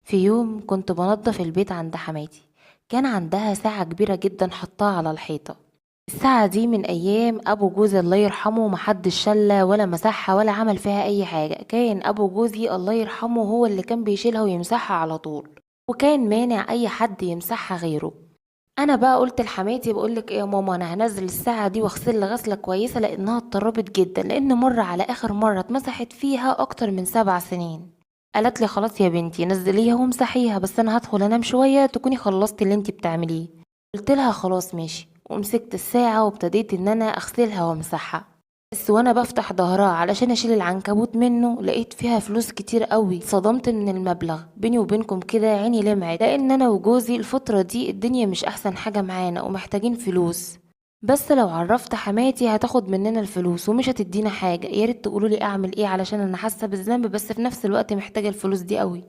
في يوم كنت بنضف البيت عند حماتي. كان عندها ساعة كبيرة جدا حطاها على الحيطة. الساعة دي من أيام أبو جوزي الله يرحمه، محدش شلها ولا مسحها ولا عمل فيها أي حاجة. كان أبو جوزي الله يرحمه هو اللي كان بيشيلها ويمسحها على طول، وكان مانع أي حد يمسحها غيره. أنا بقى قلت لحماتي بقولك إيه يا ماما، أنا هنزل الساعة دي واغسلها غسلة كويسة لأنها اتطربت جدا، لأن مرة على آخر مرة اتمسحت فيها أكتر من 7 سنين. قالت لي خلاص يا بنتي نزليها وامسحيها، بس انا هدخل انام شويه تكوني خلصتي اللي انتي بتعمليه. قلت لها خلاص ماشي، ومسكت الساعه وابتديت ان انا اغسلها وامسحها. بس وانا بفتح ظهرها علشان اشيل العنكبوت منه لقيت فيها فلوس كتير قوي. صدمت من المبلغ. بيني وبينكم كده عيني لمعت، لان انا وجوزي الفتره دي الدنيا مش احسن حاجه معانا ومحتاجين فلوس. بس لو عرفت حماتي هتاخد مننا الفلوس ومش هتدينا حاجه. يا ريت تقولوا لي اعمل ايه علشان انا حاسه بالذنب، بس في نفس الوقت محتاجه الفلوس دي قوي.